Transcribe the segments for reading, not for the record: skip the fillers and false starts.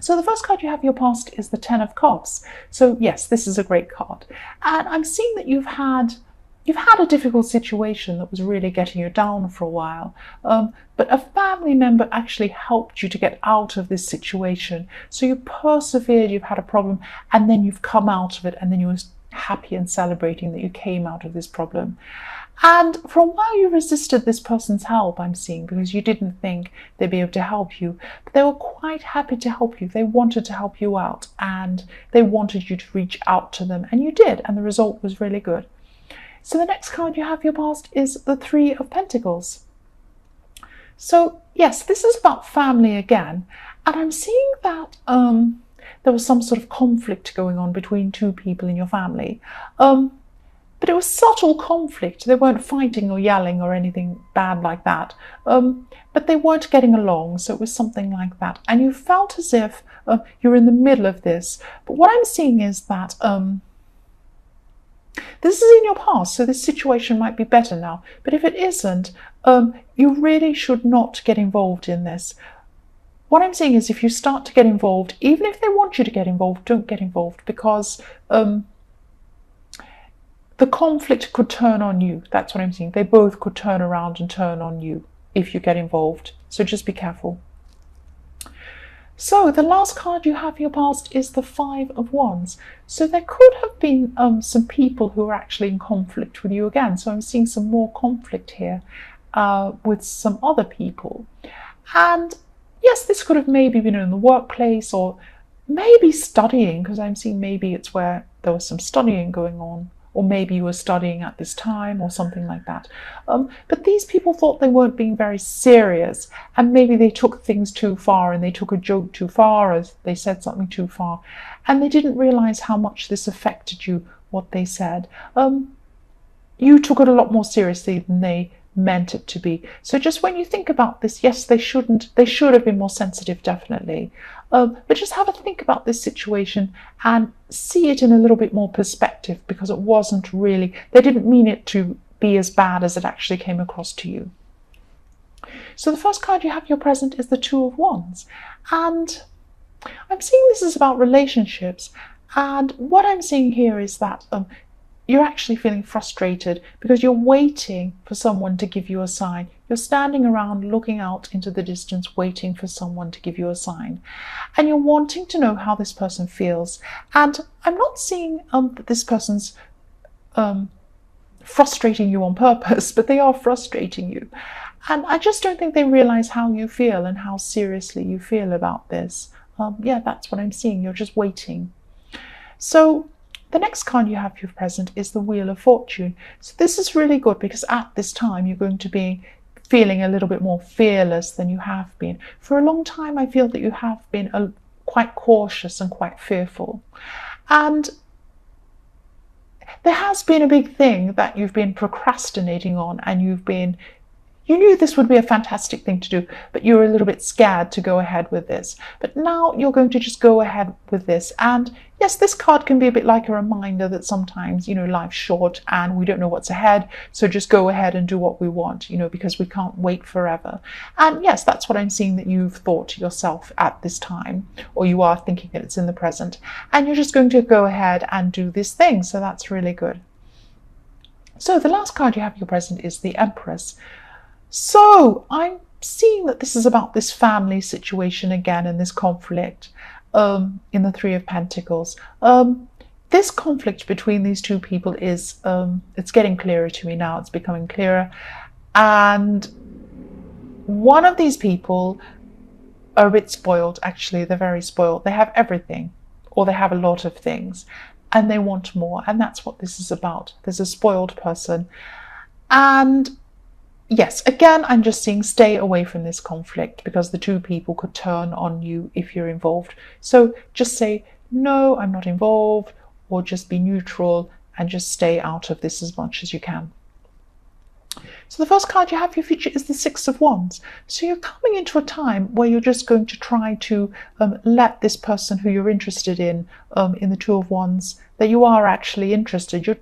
So the first card you have in your past is the Ten of Cups. So yes, this is a great card. And I'm seeing that you've had a difficult situation that was really getting you down for a while. But a family member actually helped you to get out of this situation. So you persevered, you've had a problem, and then you've come out of it, and then you were happy and celebrating that you came out of this problem. And for a while you resisted this person's help, I'm seeing, because you didn't think they'd be able to help you. But they were quite happy to help you. They wanted to help you out, and they wanted you to reach out to them, and you did, and the result was really good. So the next card you have in your past is the Three of Pentacles. So yes, this is about family again, and I'm seeing that there was some sort of conflict going on between two people in your family. But it was subtle conflict. They weren't fighting or yelling or anything bad like that. But they weren't getting along, so it was something like that. And you felt as if you're in the middle of this. But what I'm seeing is that this is in your past, so this situation might be better now. But if it isn't, you really should not get involved in this. What I'm saying is if you start to get involved, even if they want you to get involved, don't get involved, because the conflict could turn on you. That's what I'm saying. They both could turn around and turn on you if you get involved. So just be careful. So the last card you have in your past is the Five of Wands. So there could have been some people who are actually in conflict with you again. So I'm seeing some more conflict here with some other people. And yes, this could have maybe been in the workplace or maybe studying, because I'm seeing maybe it's where there was some studying going on. Or maybe you were studying at this time or something like that. But these people thought they weren't being very serious, and maybe they took things too far, and they took a joke too far, or they said something too far, and they didn't realize how much this affected you, what they said. You took it a lot more seriously than they meant it to be. So just when you think about this, yes, they should have been more sensitive, definitely. But just have a think about this situation and see it in a little bit more perspective, because it wasn't really, they didn't mean it to be as bad as it actually came across to you. So the first card you have in your present is the Two of Wands. And I'm seeing this is about relationships. And what I'm seeing here is that you're actually feeling frustrated because you're waiting for someone to give you a sign. You're standing around looking out into the distance, waiting for someone to give you a sign. And you're wanting to know how this person feels. And I'm not seeing that this person's frustrating you on purpose, but they are frustrating you. And I just don't think they realize how you feel and how seriously you feel about this. Yeah, that's what I'm seeing. You're just waiting. So the next card you have for your present is the Wheel of Fortune. So this is really good because at this time you're going to be feeling a little bit more fearless than you have been. For a long time I feel that you have been quite cautious and quite fearful. And there has been a big thing that you've been procrastinating on, and you knew this would be a fantastic thing to do, but you were a little bit scared to go ahead with this. But now you're going to just go ahead with this. And yes, this card can be a bit like a reminder that sometimes, life's short and we don't know what's ahead. So just go ahead and do what we want, because we can't wait forever. And yes, that's what I'm seeing that you've thought to yourself at this time, or you are thinking that it's in the present. And you're just going to go ahead and do this thing. So that's really good. So the last card you have in your present is the Empress. So I'm seeing that this is about this family situation again, and this conflict in the Three of Pentacles. This conflict between these two people is, it's getting clearer to me now. It's becoming clearer. And one of these people are a bit spoiled, actually. They're very spoiled. They have everything, or they have a lot of things, and they want more. And that's what this is about. There's a spoiled person. And yes, again, I'm just seeing stay away from this conflict, because the two people could turn on you if you're involved. So just say, no, I'm not involved, or just be neutral and just stay out of this as much as you can. So the first card you have for your future is the Six of Wands. So you're coming into a time where you're just going to try to let this person who you're interested in the Two of Wands, that you are actually interested. You're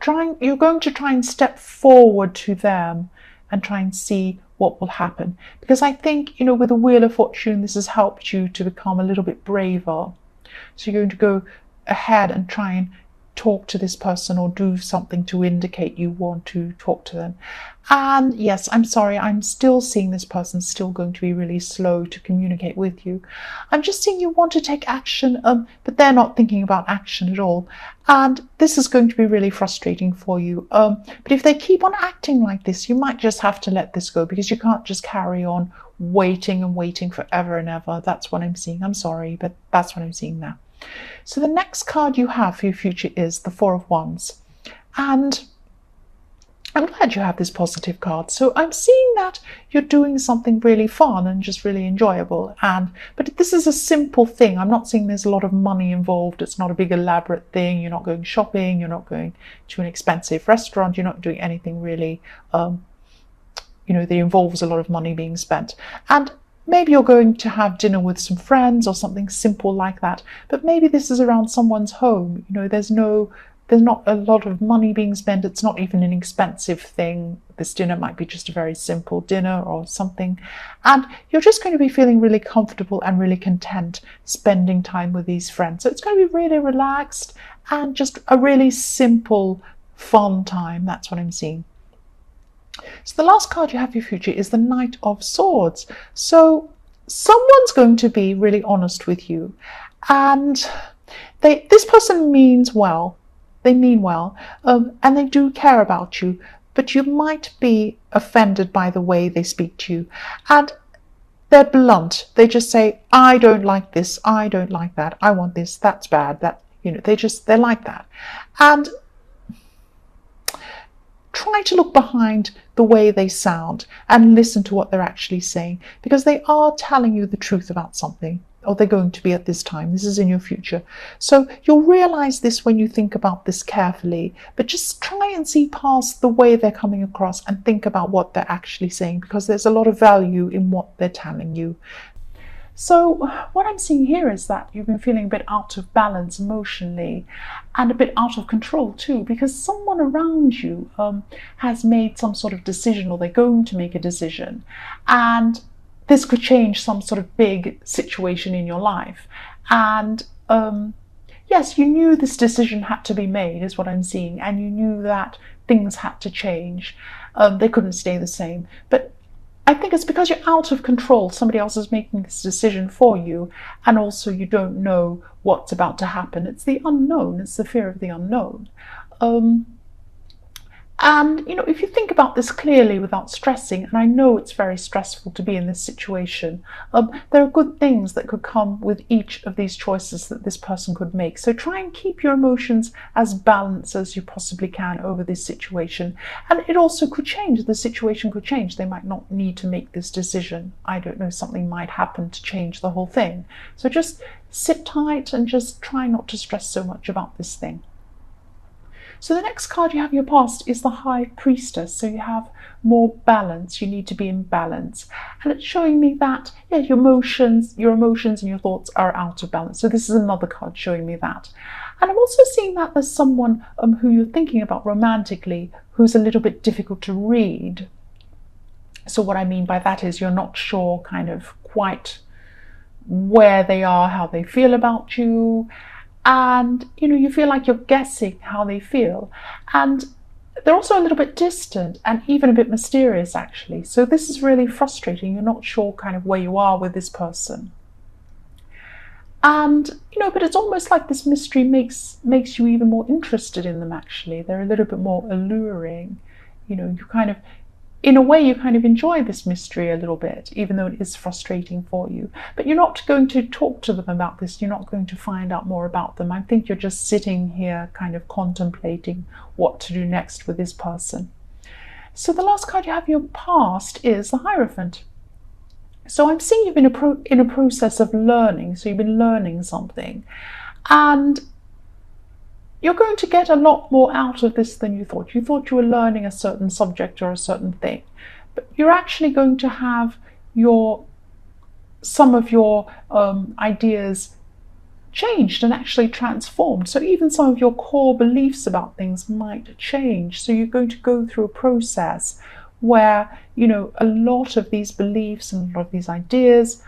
going to try and step forward to them and try and see what will happen. Because I think, with the Wheel of Fortune, this has helped you to become a little bit braver. So you're going to go ahead and try and talk to this person or do something to indicate you want to talk to them. And yes, I'm sorry, I'm still seeing this person still going to be really slow to communicate with you. I'm just seeing you want to take action, but they're not thinking about action at all. And this is going to be really frustrating for you. But if they keep on acting like this, you might just have to let this go, because you can't just carry on waiting and waiting forever and ever. That's what I'm seeing. I'm sorry, but that's what I'm seeing now. So the next card you have for your future is the Four of Wands. And I'm glad you have this positive card. So I'm seeing that you're doing something really fun and just really enjoyable. But this is a simple thing. I'm not seeing there's a lot of money involved. It's not a big elaborate thing. You're not going shopping. You're not going to an expensive restaurant. You're not doing anything really, that involves a lot of money being spent. And maybe you're going to have dinner with some friends or something simple like that. But maybe this is around someone's home. There's not a lot of money being spent. It's not even an expensive thing. This dinner might be just a very simple dinner or something. And you're just going to be feeling really comfortable and really content spending time with these friends. So it's going to be really relaxed and just a really simple, fun time. That's what I'm seeing. So the last card you have for your future is the Knight of Swords. So someone's going to be really honest with you, and this person means well. They mean well, and they do care about you, but you might be offended by the way they speak to you. And they're blunt. They just say, I don't like this, I don't like that, I want this, that's bad, they're like that. And try to look behind the way they sound and listen to what they're actually saying, because they are telling you the truth about something, or they're going to be at this time. This is in your future. So you'll realize this when you think about this carefully, but just try and see past the way they're coming across and think about what they're actually saying, because there's a lot of value in what they're telling you. So what I'm seeing here is that you've been feeling a bit out of balance emotionally and a bit out of control too, because someone around you has made some sort of decision, or they're going to make a decision, and this could change some sort of big situation in your life. And yes, you knew this decision had to be made, is what I'm seeing, and you knew that things had to change. They couldn't stay the same. But I think it's because you're out of control. Somebody else is making this decision for you, and also you don't know what's about to happen. It's the unknown. It's the fear of the unknown. And, if you think about this clearly without stressing, and I know it's very stressful to be in this situation, there are good things that could come with each of these choices that this person could make. So try and keep your emotions as balanced as you possibly can over this situation. And it also could change. The situation could change. They might not need to make this decision. I don't know, something might happen to change the whole thing. So just sit tight and just try not to stress so much about this thing. So the next card you have in your past is the High Priestess. So you have more balance. You need to be in balance. And it's showing me that, your emotions and your thoughts are out of balance. So this is another card showing me that. And I'm also seeing that there's someone who you're thinking about romantically who's a little bit difficult to read. So what I mean by that is you're not sure kind of quite where they are, how they feel about you. And, you feel like you're guessing how they feel. And they're also a little bit distant and even a bit mysterious, actually. So this is really frustrating. You're not sure kind of where you are with this person. And, but it's almost like this mystery makes you even more interested in them, actually. They're a little bit more alluring. In a way, you kind of enjoy this mystery a little bit, even though it is frustrating for you. But you're not going to talk to them about this. You're not going to find out more about them. I think you're just sitting here kind of contemplating what to do next with this person. So the last card you have in your past is the Hierophant. So I'm seeing you've been in a process of learning. So you've been learning something. And you're going to get a lot more out of this than you thought. You thought you were learning a certain subject or a certain thing, but you're actually going to have some of your ideas changed and actually transformed. So even some of your core beliefs about things might change. So you're going to go through a process where, you know, a lot of these beliefs and a lot of these ideas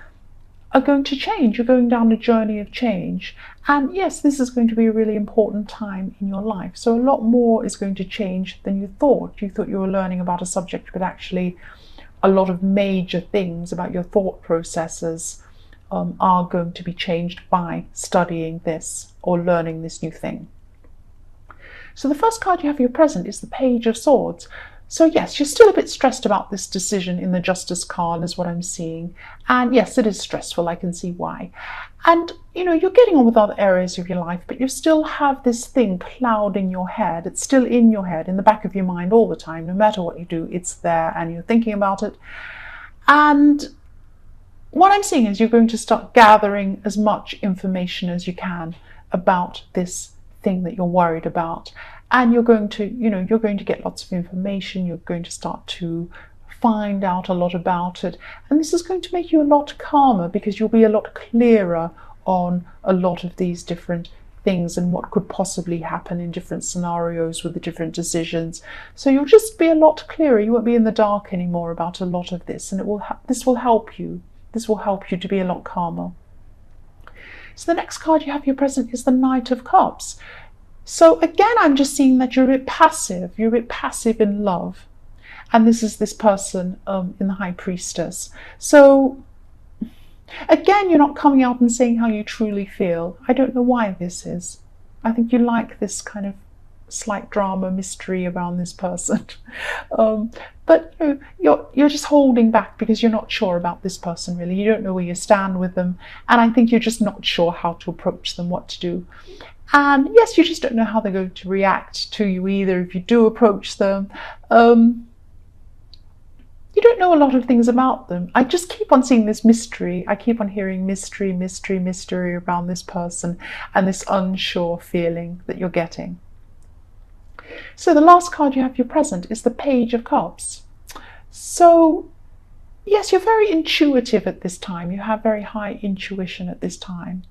are going to change. You're going down a journey of change. And yes, this is going to be a really important time in your life. So a lot more is going to change than you thought. You thought you were learning about a subject, but actually a lot of major things about your thought processes are going to be changed by studying this or learning this new thing. So the first card you have for your present is the Page of Swords. So yes, you're still a bit stressed about this decision in the Justice card is what I'm seeing. And yes, it is stressful, I can see why. And you know, you're getting on with other areas of your life, but you still have this thing clouding your head. It's still in your head, in the back of your mind all the time. No matter what you do, it's there and you're thinking about it. And what I'm seeing is you're going to start gathering as much information as you can about this thing that you're worried about. And you're going to, you know, you're going to get lots of information. You're going to start to find out a lot about it. And this is going to make you a lot calmer because you'll be a lot clearer on a lot of these different things and what could possibly happen in different scenarios with the different decisions. So you'll just be a lot clearer. You won't be in the dark anymore about a lot of this. And this will help you. This will help you to be a lot calmer. So the next card you have for your present is the Knight of Cups. So again, I'm just seeing that you're a bit passive. You're a bit passive in love. And this is this person in the High Priestess. So again, you're not coming out and saying how you truly feel. I don't know why this is. I think you like this kind of slight drama, mystery around this person. But you know, you're just holding back because you're not sure about this person really. You don't know where you stand with them. And I think you're just not sure how to approach them, what to do. And yes, you just don't know how they're going to react to you either if you do approach them. You don't know a lot of things about them. I just keep on seeing this mystery. I keep on hearing mystery, mystery, mystery around this person and this unsure feeling that you're getting. So the last card you have for your present is the Page of Cups. So yes, you're very intuitive at this time. You have very high intuition at this time.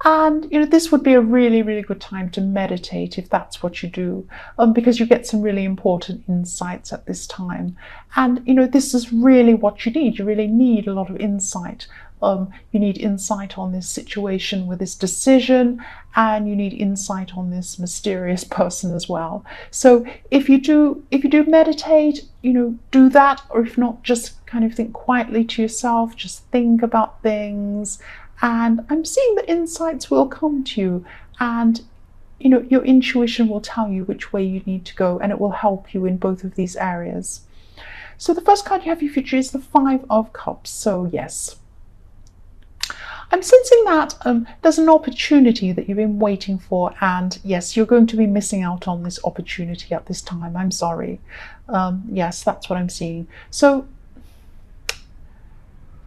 And you know, this would be a really, really good time to meditate if that's what you do, because you get some really important insights at this time. And you know, this is really what you need. You really need a lot of insight. You need insight on this situation with this decision, and you need insight on this mysterious person as well. So if you do meditate, you know, do that, or if not, just kind of think quietly to yourself, just think about things. And I'm seeing that insights will come to you, and you know, your intuition will tell you which way you need to go, and it will help you in both of these areas. So the first card you have for your future is the Five of Cups. So yes, I'm sensing that there's an opportunity that you've been waiting for, and yes, you're going to be missing out on this opportunity at this time. I'm sorry. Yes, that's what I'm seeing. So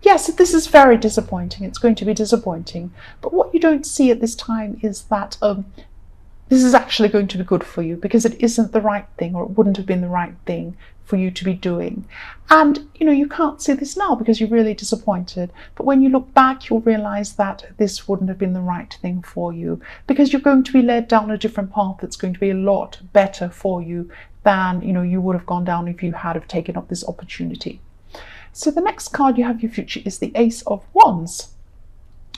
yes, this is very disappointing. It's going to be disappointing. But what you don't see at this time is that this is actually going to be good for you, because it isn't the right thing, or it wouldn't have been the right thing for you to be doing. And you know, you can't see this now because you're really disappointed. But when you look back, you'll realize that this wouldn't have been the right thing for you, because you're going to be led down a different path that's going to be a lot better for you than, you know, you would have gone down if you had have taken up this opportunity. So the next card you have for your future is the Ace of Wands.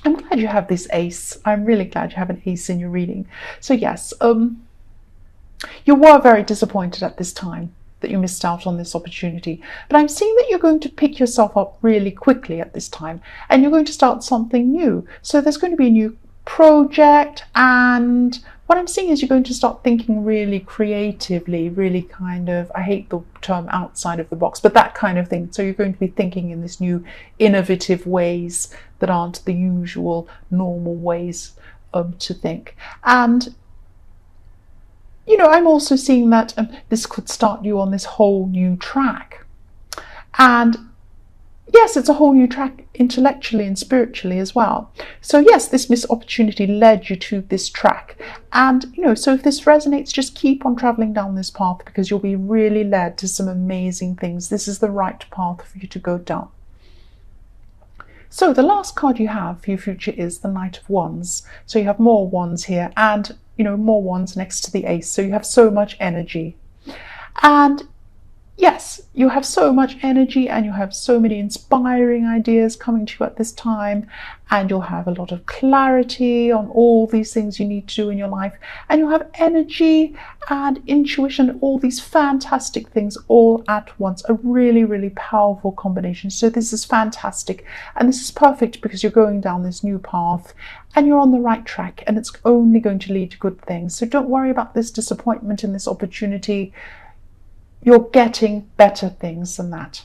I'm glad you have this ace. I'm really glad you have an ace in your reading. So yes, you were very disappointed at this time that you missed out on this opportunity. But I'm seeing that you're going to pick yourself up really quickly at this time, and you're going to start something new. So there's going to be a new project, and what I'm seeing is you're going to start thinking really creatively, really kind of, I hate the term outside of the box, but that kind of thing. So you're going to be thinking in this new innovative ways that aren't the usual normal ways to think. And you know, I'm also seeing that this could start you on this whole new track. And yes, it's a whole new track intellectually and spiritually as well. So yes, this missed opportunity led you to this track. And you know, so if this resonates, just keep on traveling down this path, because you'll be really led to some amazing things. This is the right path for you to go down. So the last card you have for your future is the Knight of Wands. So you have more wands here, and you know, more wands next to the ace. So you have so much energy. And yes, you have so much energy and you have so many inspiring ideas coming to you at this time, and you'll have a lot of clarity on all these things you need to do in your life, and you'll have energy and intuition, all these fantastic things all at once. A really, really powerful combination. So this is fantastic, and this is perfect because you're going down this new path and you're on the right track, and it's only going to lead to good things. So don't worry about this disappointment in this opportunity. You're getting better things than that.